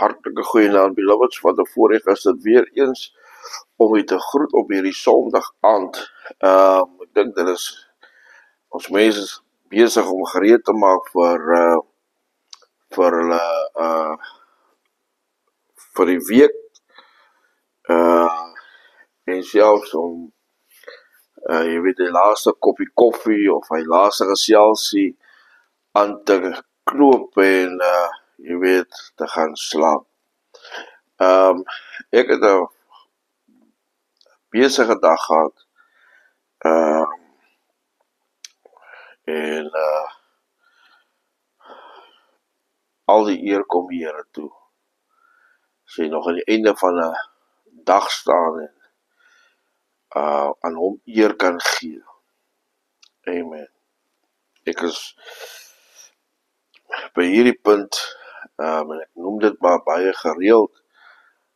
Hartlike goeienaand, beloveds. Wat 'n voorreg is dit weer eens om u te groet op hierdie Sondag aand. Ek dink dit is ons mense is besig om gereed te maak vir hulle vir die week. En selfs om jy weet die laaste koppie koffie of hy laaste geselsie aan te knoop en jy weet te gaan slaap. Ek het 'n besige dag gehad. En al die eer kom die Here toe. As jy nog aan die einde van 'n dag staan en aan hom eer kan gee. Amen. Ek is by hierdie punt, en ek noem dit maar baie gereeld,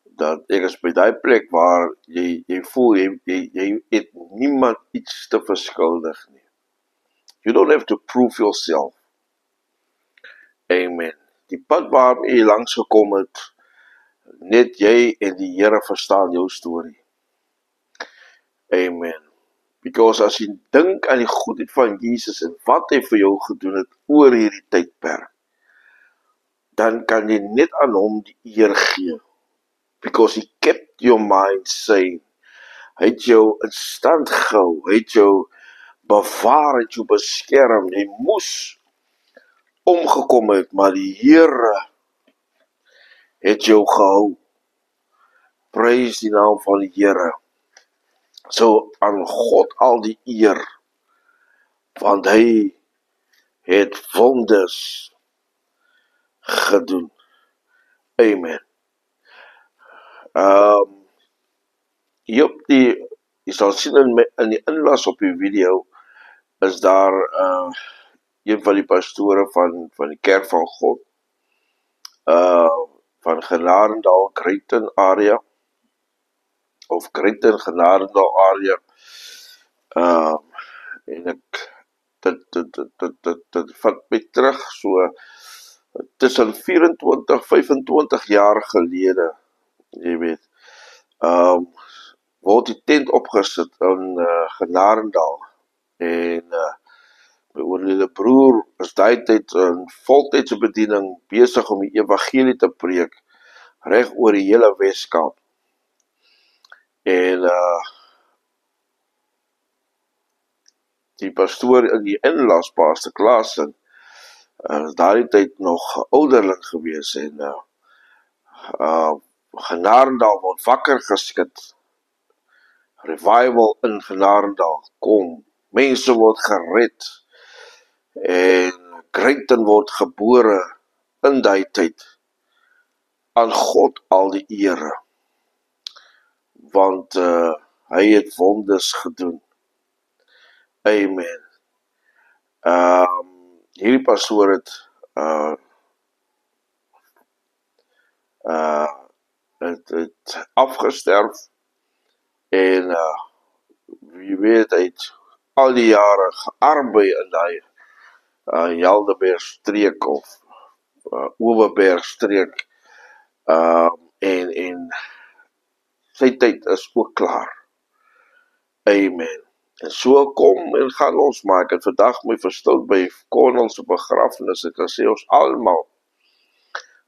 dat ek is by die plek waar jy voel, jy het niemand iets te verskuldig nie. You don't have to prove yourself. Amen. Die pad waar jy langs gekom het, net jy en die Here verstaan jou storie. Amen. Because as jy dink aan die goedheid van Jesus en wat hy vir jou gedoen het oor hierdie tydperk, dan kan jy net aan hom die eer gee. Because he kept your mind sane. Hy het jou in stand gehou, hy het jou bewaar, hy het jou beskerm, jy moes omgekom het, maar die Here het jou gehou. Prys die naam van die Here. So aan God al die eer, want hy het wonders gedoen. Amen. Jy sal sien in die inlas op die video, is daar een van die pastore van die Kerk van God, van Genadendal, Creighton area, of Creighton, Genadendal area, en dit vat my terug, so tussen 24, 25 jaar gelede, jy weet, word die tent opgesit in Genadendal, en my oorlede broer is daai tyd in voltydse bediening besig om die evangelie te preek, reg oor die hele Weskaap. En die pastoor in die inlas, Pastor Klaasen, is daardie tyd nog ouderling gewees en Genadendal word wakker geskit. Revival in Genadendal kom. Mense word gered en Creighton word gebore in daai tyd. Aan God al die ere. Want hy het wonders gedoen. Amen. Hierdie pastoor het afgesterf en jy weet, hy het al die jare gearbei in die Helderberg streek of Overberg streek en sy tyd is ook klaar. Amen. En so kom en gaan ons, maar ek het vandag my verstout by Cornel se begrafenis, ek kan sê ons almal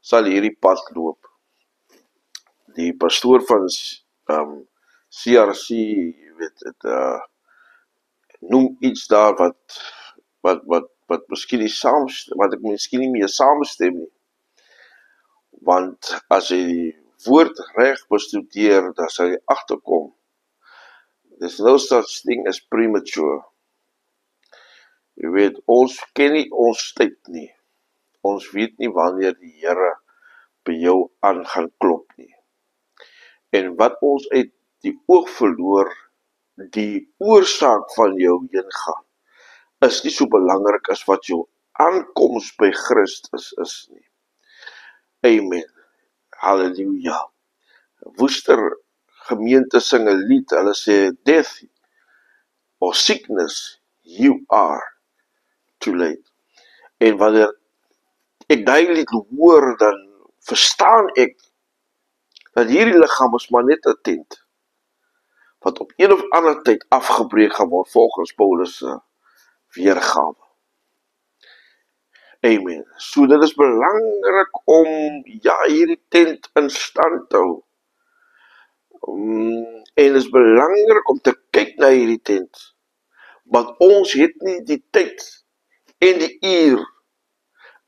sal hierdie pad loop. Die pastoor van CRC, jy weet, het noem iets daar wat miskien nie saamstem, wat ek miskien nie meer saamstem nie. Want as jy die woord reg bestudeer, dan sal jy agterkom. There's no such thing as premature. Jy weet, ons ken nie ons tyd nie. Ons weet nie wanneer die Here by jou aan gaan klop nie. En wat ons uit die oog verloor, die oorsaak van jou heen gaan, is nie so belangrik as wat jou aankoms by Christus is nie. Amen. Halleluja. Woester gemeente sing 'n lied, hulle sê, death or sickness, you are too late. En wanneer ek daai lied hoor, dan verstaan ek dat hierdie liggaam is maar net 'n tent wat op een of ander tyd afgebreek gaan word volgens Paulus se weergawe. Amen. So dit is belangrik om hierdie tent in stand te hou. En dit is belangrik om te kyk na hierdie tent, want ons het nie die tyd en die uur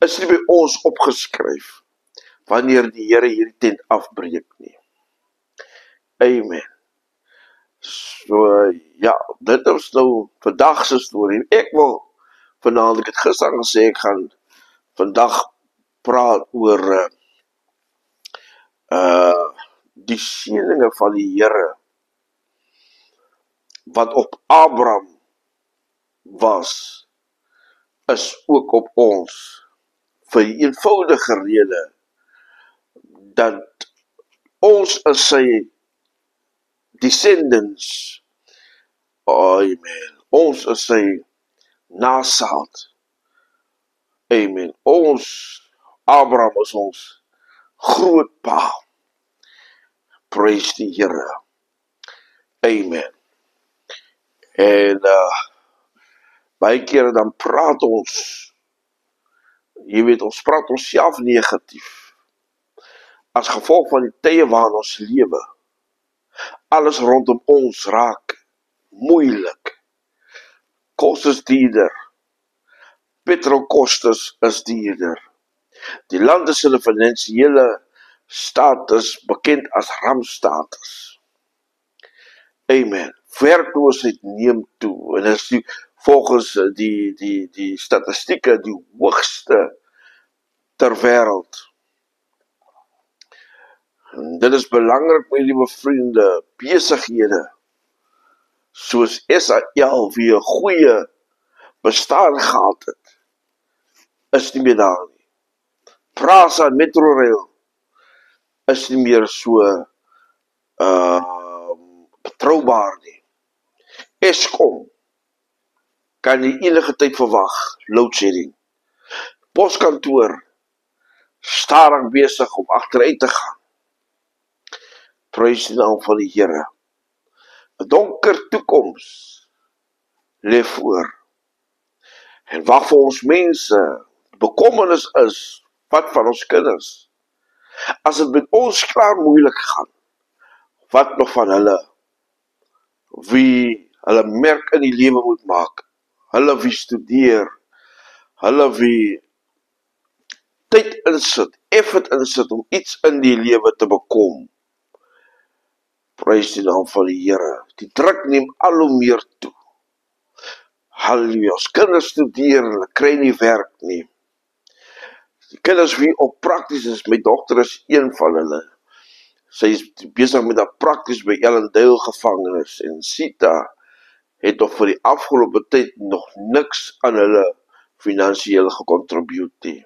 is nie by ons opgeskryf wanneer die Here hierdie tent afbreek nie. Amen. So dit is nou vandag se storie. Ek wil vanaand, ek het gister gesê ek gaan vandag praat oor die seëninge van die Here wat op Abraham was, is ook op ons, vir die eenvoudige rede dat ons is sy descendants. Amen. Ons is sy nasaat. Amen. Abraham is ons grootpa. Praise die Here. Amen. En baie kere dan praat ons, ons praat onsself negatief, as gevolg van die tye waarin ons lewe. Alles rondom ons raak moeilik. Kos is duurder. Petrolkostes is duurder. Die land is in 'n finansiële status bekend as rampstatus. Amen. Werkloosheid neem toe en is volgens die statistieke die hoogste ter wêreld. Dit is belangrik, my liewe vriende, besighede soos SAL wie 'n goeie bestaan gehad het, is nie meer daar nie. Prasa en Metrorail is nie meer so betroubaar nie. Eskom kan nie enige tyd verwag, loadshedding. Poskantoor stadig besig om agteruit te gaan. Prys die naam van die Here. 'n donker toekoms lê voor. En wat vir ons mense bekommernis is, wat van ons kinders? As dit met ons klaar moeilik gaan, wat nog van hulle? Wie hulle merk in die lewe moet maak, hulle wie studeer, hulle wie tyd insit, effort insit om iets in die lewe te bekom. Prys die naam van die Here. Die druk neem al hoe meer toe. Halleluja. Ons kinders studeer, hulle kry nie werk nie. Die kinders wie op prakties is, my dogter is een van hulle. Sy is besig met haar prakties by Ellendale gevangenis en Sita het nog vir die afgelope tyd nog niks aan hulle finansiëel gecontribute nie.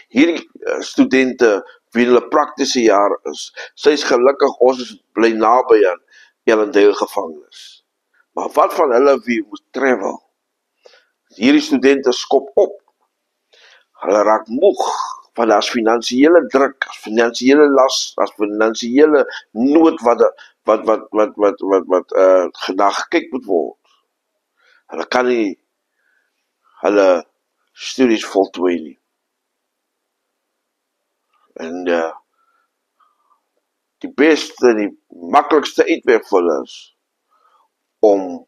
Hierdie studente wie hulle praktiese jaar is, sy is gelukkig, ons bly naby aan Ellendale gevangenis. Maar wat van hulle wie moet travel? Hierdie studente skop op. Hulle raak moeg, want daar is finansiële druk, finansiële las, daar is finansiële nood wat na gekyk moet word. Hulle kan nie hulle studies voltooi nie. En die beste, die maklikste uitweg vir hulle is om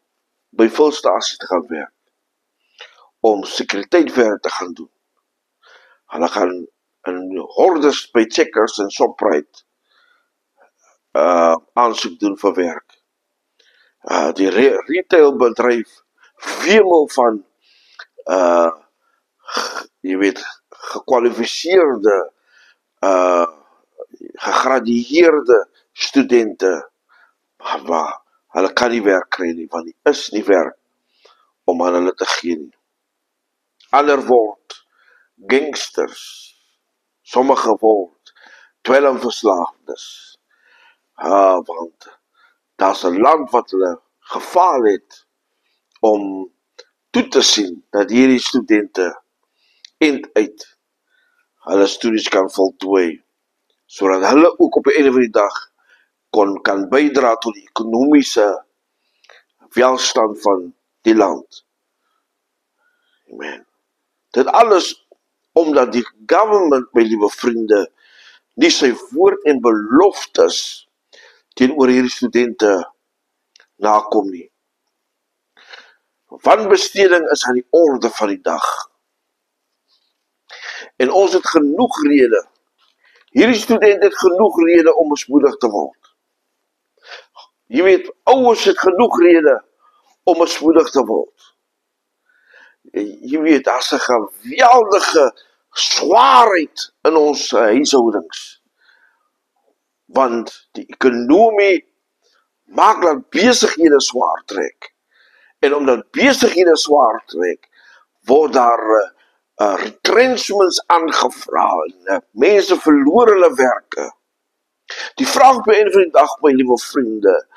by vulstasie te gaan werk, om sekuriteitwerk te gaan doen. Hulle gaan in hordes by Checkers en Shoprite aansoek doen vir werk. Die retailbedryf wemel van gekwalifiseerde gegradueerde studente, maar hulle kan nie werk kry nie, want die is nie werk om aan hulle te gee nie. Ander word gangsters, sommige word dwelmverslaafdes, want daar is 'n land wat hulle gefaal het om toe te sien dat hierdie studente end uit hulle studies kan voltooi, sodat hulle ook op die einde van die dag kan bydra tot die ekonomiese welstand van die land. Amen. Dit alles omdat die government, my liewe vriende, nie sy woord en beloftes teenoor hierdie studente nakom nie. Wanbesteding is aan die orde van die dag. En ons het genoeg rede. Hierdie student het genoeg rede om mismoedig te word. Jy weet, ouers het genoeg rede om mismoedig te word. Jy weet, daar's 'n geweldige swaarheid in ons huishoudings. Want die ekonomie maak dat besighede swaar trek. En omdat besighede swaar trek, word daar retrenchments aangevra en mense verloor hulle werke. Die vraag op die einde van die dag, my liewe vriende,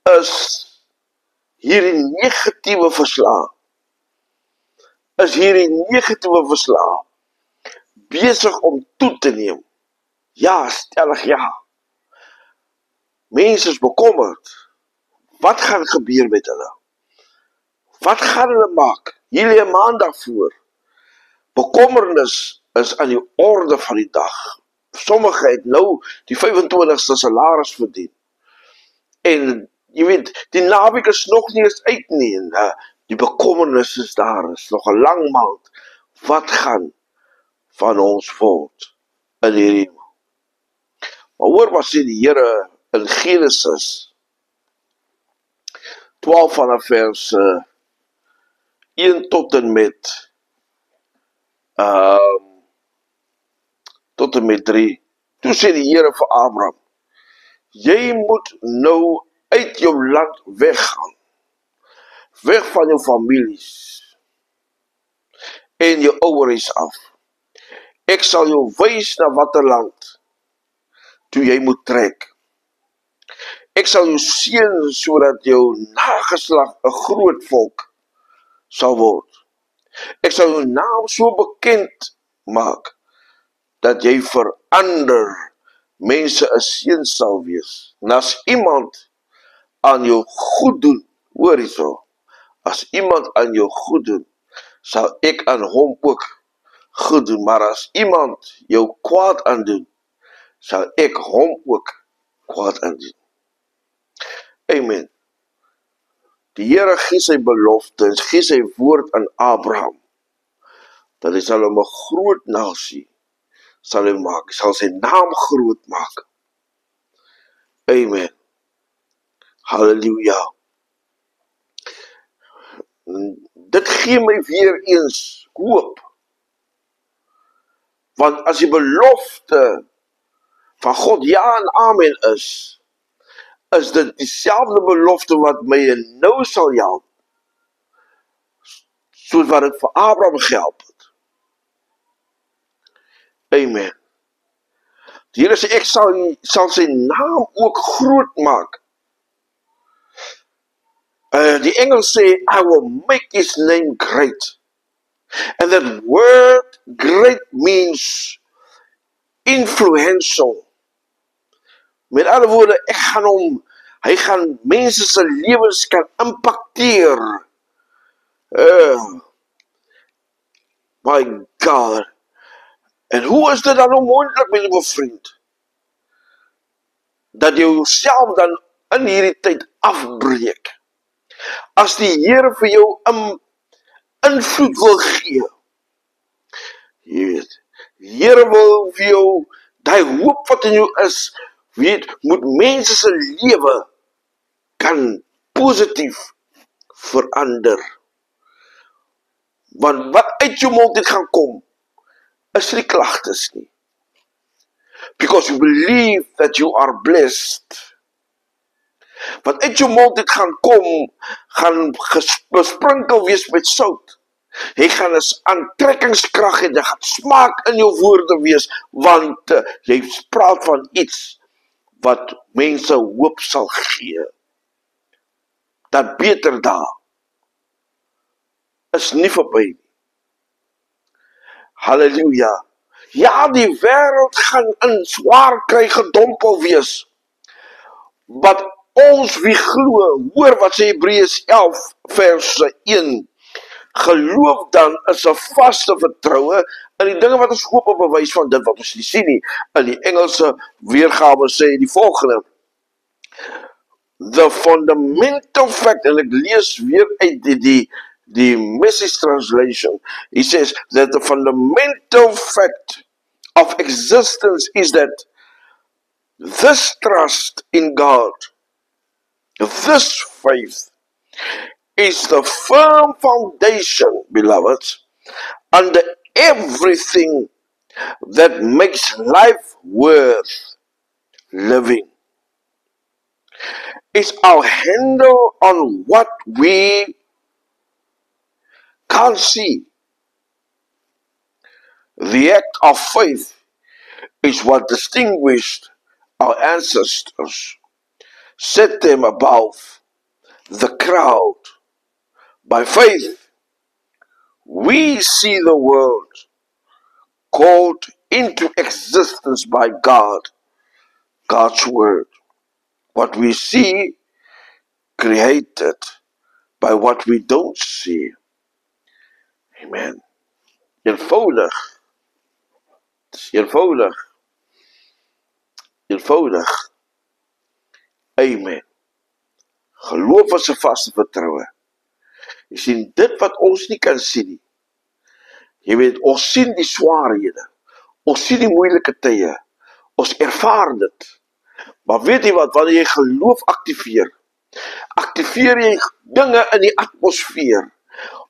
is hierdie negatiewe verslae besig om toe te neem? Ja, stellig ja. Mense is bekommerd. Wat gaan gebeur met hulle? Wat gaan hulle maak? Hierdie 'n maand daarvoor. Bekommernis is aan die orde van die dag. Sommige het nou die 25ste salaris verdien. En jy weet, die naweek is nog nie eens uit nie. Die bekommernis is daar. Is nog 'n lang maand. Wat gaan van ons word in hierdie? Maar hoor wat sê die Here in Genesis 12 vanaf vers 1 tot en met 3. Toe sê die Here vir Abraham, jy moet nou uit jou land weggaan. Weg van jou families en jou ouerhuis af. Ek sal jou wys na watter land toe jy moet trek. Ek sal jou seën sodat jou nageslag 'n groot volk sal word. Ek sal jou naam so bekend maak dat jy vir ander mense 'n seën sal wees. En as iemand aan jou goed doen, hoor hierso, as iemand aan jou goed doen, sal ek aan hom ook goed doen. Maar as iemand jou kwaad aandoen, sal ek hom ook kwaad aandoen. Amen. Die Here gee sy belofte en gee sy woord aan Abraham, dat hy sal hom 'n groot nasie sal hy maak, sal sy naam groot maak. Amen. Halleluja. Dit gee my weer eens hoop. Want as die belofte van God ja en amen is dit dieselfde belofte wat my nou sal help, soos wat dit vir Abraham gehelp het. Amen. Die Here sê, ek sal sy naam ook groot maak. Die Engels sê, I will make his name great. And that word great means influential. Met ander woorde, hy gaan mense se lewens kan impakteer. My God. En hoe is dit dan onmoontlik, my liewe vriend? Dat jy jouself dan in hierdie tyd afbreek. As die Here vir jou invloed wil gee. Jy weet, die Here wil vir jou daai hoop wat in jou is, weet, moet mense se lewe kan positief verander. Want wat uit jou mond dit gaan kom, is nie klagtes nie. Because you believe that you are blessed. Wat uit jou mond dit gaan kom, gaan besprinkel wees met sout. Jy gaan 'n aantrekkingskrag hê, jy gaan smaak in jou woorde wees, want jy praat van iets wat mense hoop sal gee. Dat beter daar. is nie verby nie. Halleluja. Ja, die wêreld gaan in swaar kry gedompel wees. Wat ons wie glo, hoor wat sê Hebreërs 11 vers 1. Geloof dan is 'n vaste vertroue in die dinge wat ons hoop op bewys van dit wat ons nie sien nie. In die Engelse weergawe sê die volgende: The fundamental fact, en ek lees weer uit die Message translation. He says that the fundamental fact of existence is that this trust in God, this faith, is the firm foundation, beloved, under everything that makes life worth living. It's our handle on what we can't see. The act of faith is what distinguished our ancestors, set them above the crowd. By faith, we see the world called into existence by God, God's word. What we see created by what we don't see. Amen. Eenvoudig. Eenvoudig. Eenvoudig. Amen. Geloof is 'n vaste vertroue. Jy sien, dit wat ons nie kan sien nie. Jy weet, ons sien die swaarhede. Ons sien die moeilike tye. Ons ervaar dit. Maar weet jy wat, wanneer jy geloof aktiveer jy dinge in die atmosfeer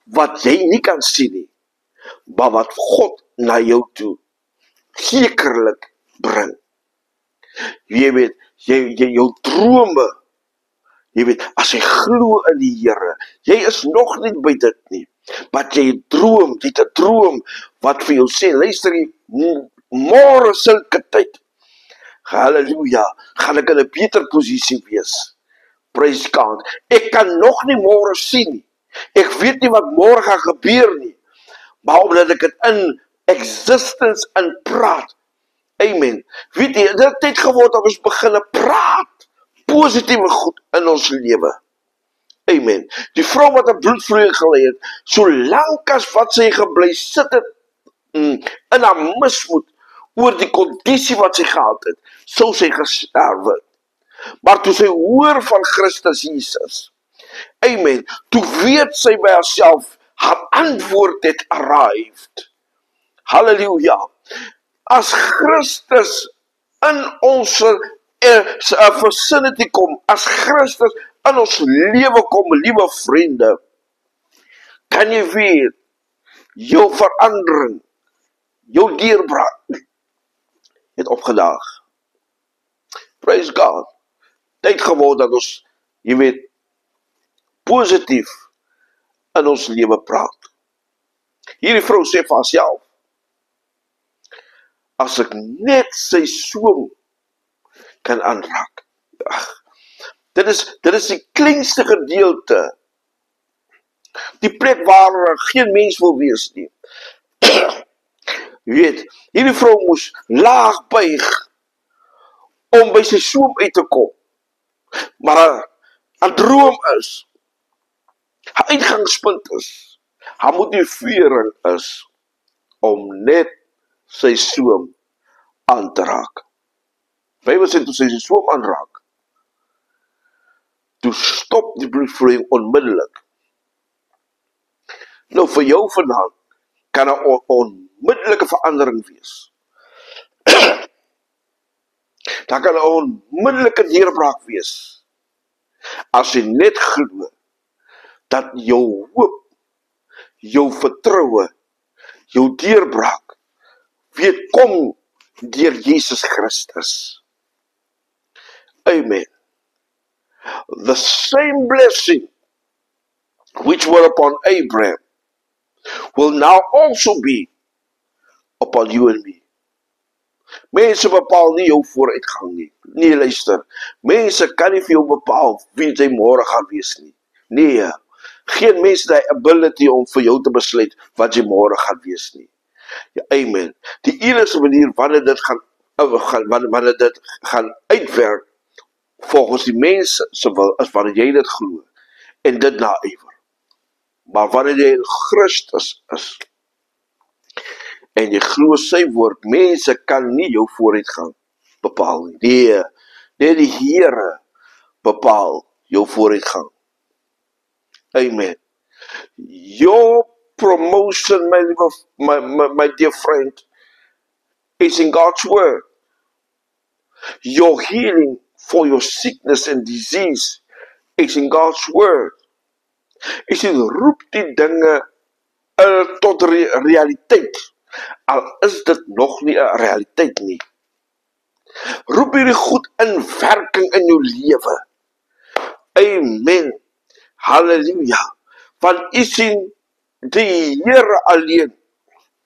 wat jy nie kan sien nie, maar wat God na jou toe sekerlik bring. Jy weet, jou drome, jy weet, as jy glo in die Here, jy is nog nie by dit nie, maar jy droom, jy het 'n droom wat vir jou sê, luister jy, môre sulke tyd, halleluja, gaan ek in 'n beter posisie wees. Praise God. Ek kan nog nie môre sien nie. Ek weet nie wat môre gaan gebeur nie. Maar omdat ek dit in existence in praat. Amen. Weet jy, dit het tyd geword dat ons begin praat positiewe goed in ons lewe. Amen. Die vrou wat 'n bloedvloeiing gelei het, solank as wat sy gebly sit het in haar mismoed oor die kondisie wat sy gehad het, sou sy gesterf het. Maar toe sy hoor van Christus Jesus, amen, toe weet sy by haarself, haar antwoord het arrived. Halleluja. As Christus in ons vicinity kom, as Christus in ons lewe kom, liewe vriende, kan jy weet, jou verandering, jou deurbraak, het opgedaag. Praise God. Tyd geword dat ons, jy weet, positief in ons lewe praat. Hierdie vrou sê vir haarself, as ek net sy soem kan aanraak. Dit is die kleinste gedeelte, die plek waar geen mens wil wees nie. Jy weet, hierdie vrou moes laag buig om by sy soem uit te kom. Maar haar droom is, haar uitgangspunt is, haar motivering is, om net sy soem aan te raak. Bybel sê, toe sy soem aanraak, toe stop die bloedvloeiing onmiddellik. Nou, vir jou vandaan, kan 'n onmiddellike verandering wees. Daar kan 'n onmiddellike deurbraak wees. As jy net glo, dat jou hoop, jou vertroue, jou deurbraak, weet kom deur Jesus Christus. Amen. The same blessing which were upon Abraham will now also be upon you and me. Mense bepaal nie jou vooruitgang nie. Nee, luister. Mense kan nie vir jou bepaal wie jy môre gaan wees nie. Nee, Geen mens het die ability om vir jou te besluit wat jy môre gaan wees nie. Ja, amen. Die enigste manier wanneer dit wanneer dit gaan uitwerk volgens die mense se wil is wanneer jy dit glo en dit naïwer. Maar wanneer jy in Christus is en jy glo sy woord, mense kan nie jou vooruitgang bepaal nie. Nee, die Here bepaal jou vooruitgang. Amen. Your promotion, my dear friend, is in God's word. Your healing for your sickness and disease is in God's word. Hy sê, roep die dinge tot realiteit, al is dit nog nie 'n realiteit nie. Roep hierdie goed in werking in jou lewe. Amen. Halleluja. Want u sien, die Here alleen,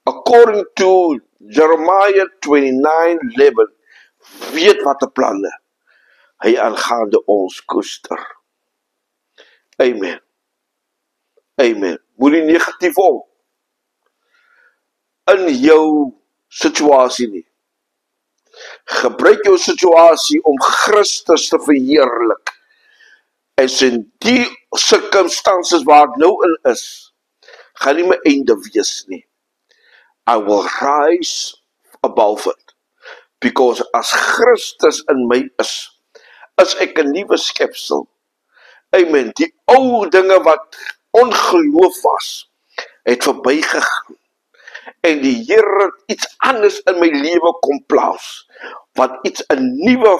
according to Jeremiah 29:11, weet wat 'n planne hy aangaande ons koester. Amen. Amen. Moet nie negatief om in jou situasie nie. Gebruik jou situasie om Christus te verheerlik. En in die circumstances waar ek nou in is, gaan nie my einde wees nie. I will rise above it. Because as Christus in my is ek 'n nuwe skepsel. Amen. Die ou dinge wat ongeloof was, het verbygegaan. En die Here het iets anders in my lewe kom plaas, wat iets 'n nuwe,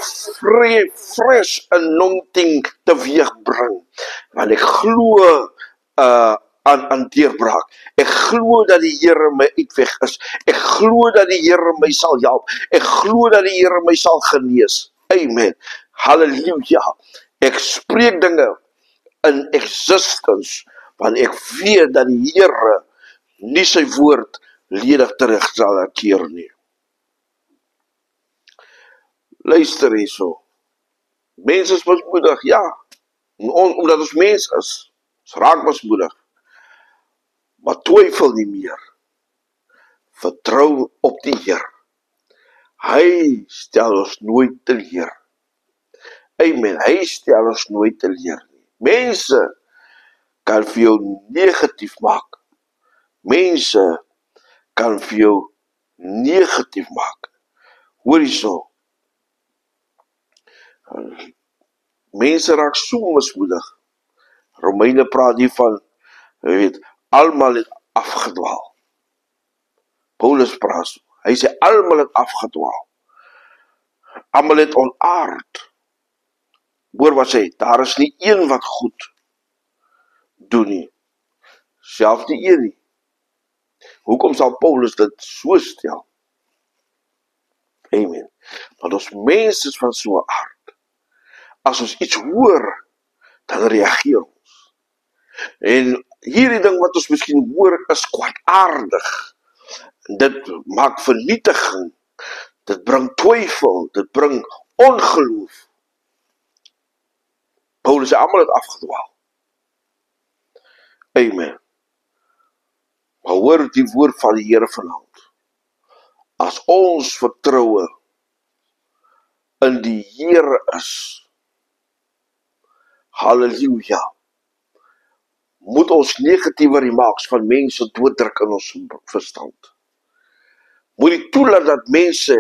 fresh anointing teweeg bring. Want ek glo aan deurbraak. Ek glo dat die Here my uitweg is. Ek glo dat die Here my sal help. Ek glo dat die Here my sal genees. Amen. Halleluja. Ek spreek dinge in existence, want ek weet dat die Here nie sy woord ledig terug sal keer nie. Luister hierso. Mense is mismoedig, ja. Omdat ons mens is. Ons raak mismoedig. Maar twyfel nie meer. Vertrou op die Here. Hy stel ons nooit teleur. Amen. Hy stel ons nooit teleur nie. Mense kan vir jou negatief maak. Mense kan vir jou negatief maak. Hoor hierso. Mense raak so mismoedig. Romeine praat hiervan, jy weet, almal het afgedwaal. Paulus praat so. Hy sê almal het afgedwaal. Almal het onaard. Hoor wat sê, daar is nie een wat goed doen nie. Selfs die een nie. Hoekom sal Paulus dit so stel? Amen. Want ons mense is van so 'n aard. As ons iets hoor, dan reageer ons. En hierdie ding wat ons miskien hoor is kwaadaardig. Dit maak vernietiging. Dit bring twyfel. Dit bring ongeloof. Paulus sê almal het afgedwaal. Amen. Maar hoor die woord van die Here vanaand. As ons vertroue in die Here is, halleluja, moet ons negatiewe remarks van mense dooddruk in ons verstand. Moet nie toelaat dat mense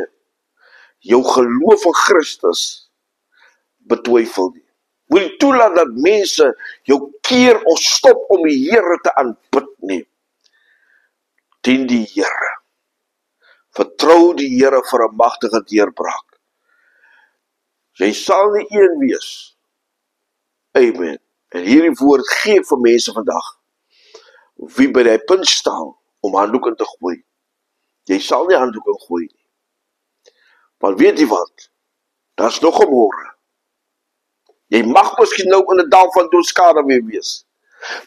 jou geloof in Christus betwyfel nie. Moet nie toelaat dat mense jou keer of stop om die Here te aanbid nie. Dien die Here. Vertrou die Here vir 'n magtige deurbraak. Jy sal nie een wees. Amen. En hierdie woord gee vir mense vandag, wie by die punt staan om handdoek in te gooi. Jy sal nie handdoek in gooi nie. Want weet jy wat? Daar's nog 'n môre. Jy mag miskien nou in 'n dal van doodskade weer wees.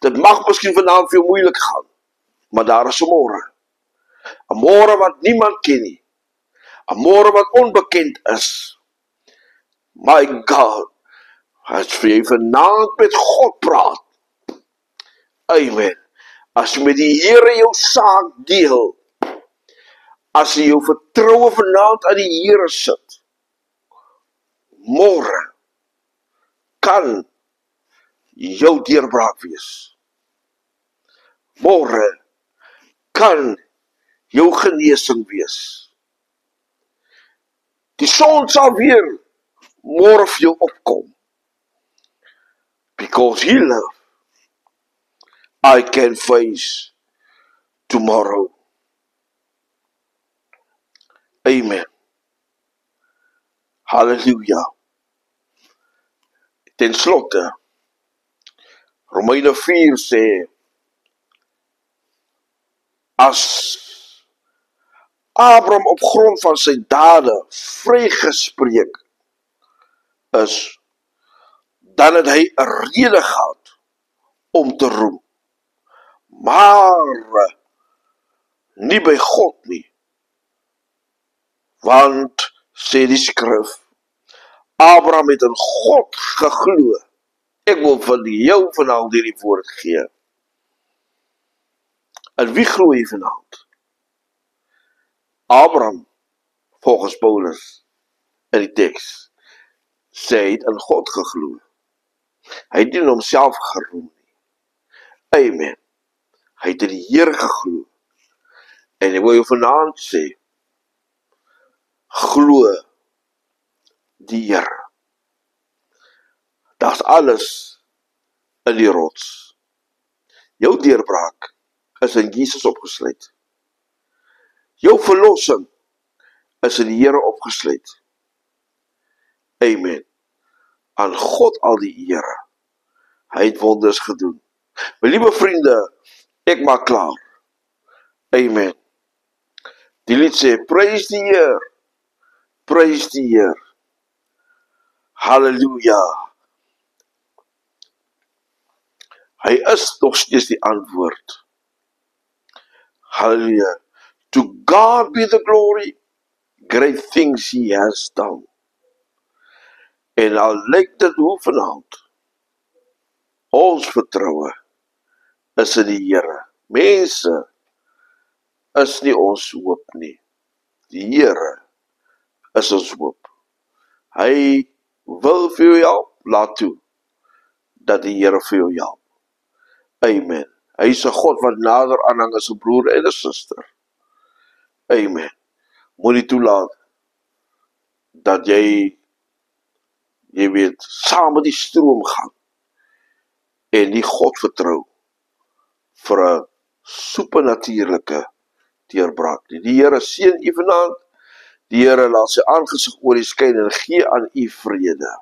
Dit mag miskien vanaand vir jou moeilik gaan. Maar daar is 'n môre. 'n Môre wat niemand ken nie. 'n Môre wat onbekend is. My God. As vir jy vanaand met God praat, Amen. As jy met die Here jou saak deel, as jy jou vertroue vanaand aan die Here sit, môre kan jou deurbraak wees. Môre kan jou genesing wees. Die son sal weer môre vir jou opkom. Because He loves, I can face tomorrow. Amen. Halleluja. Ten slotte, Romeine 4 sê, as Abraham op grond van sy dade vrygespreek is, dan het hy 'n rede gehad om te roem. Maar nie by God nie. Want, sê die skrif, Abraham het in God geglo. Ek wil van jou vanaand hierdie woord gee. En wie glo jy vanaand? Abraham, volgens Paulus in die teks, sê hy het in God geglo. Hy het nie in homself geroem nie. Amen. Hy het in die Here geglo. En ek wil jou vanaand sê, glo die Here. Daar's alles in die rots. Jou deurbraak is in Jesus opgesluit. Jou verlossing is in die Here opgesluit. Amen. Aan God al die Here. Hy het wonders gedoen. My liewe vriende, ek maak klaar. Amen. Die lied sê, praise die Heer. Praise die Heer. Halleluja. Hy is nog steeds die antwoord. Halleluja. To God be the glory. Great things He has done. En al lyk dit hoe vanaand, ons vertroue is in die Here. Mense is nie ons hoop nie. Die Here is ons hoop. Hy wil vir jou help, laat toe, dat die Here vir jou help. Amen. Hy is 'n God wat nader aanhang as 'n broer en 'n suster. Amen. Moenie toelaat dat jy weet, saam met die stroom gaan en die God vertrou vir 'n supernatuurlike deurbraak. Die Here seën u vanaand. Die Here laat sy aangesig oor u skyn en gee aan u vrede.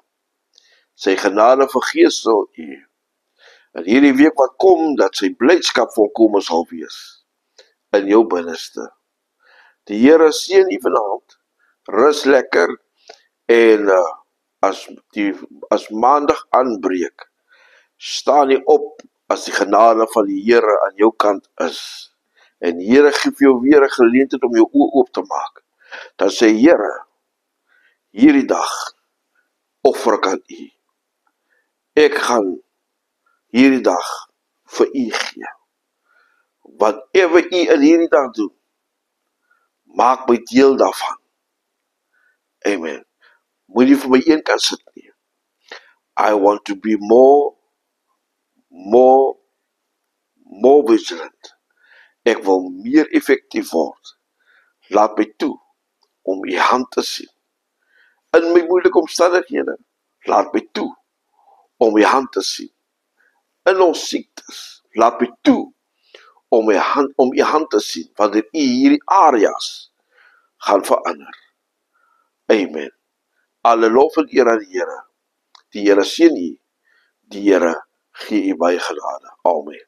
Sy genade vergeesel u. En hierdie week wat kom, dat sy blydskap volkome sal wees in jou binneste. Die Here seën u vanaand. Rus lekker en as maandag aanbreek, staan jy op as die genade van die Here aan jou kant is. En die Here gee vir jou weer 'n geleentheid om jou oë oop te maak. Dan sê Here, hierdie dag offer ek aan u. Ek gaan hierdie dag vir u gee. Whatever u in hierdie dag doen, maak my deel daarvan. Amen. Moet jy vir my een kant sit nie. I want to be more vigilant. Ek wil meer effektief word. Laat my toe om u hand te sien. In my moeilike omstandighede, laat my toe om u hand te sien. In ons siektes, laat my toe om u hand te sien, wanneer u hierdie areas gaan verander. Amen. Alle lof en eer aan die Here. Die Here seën u. Die Here gee u baie genade. Amen.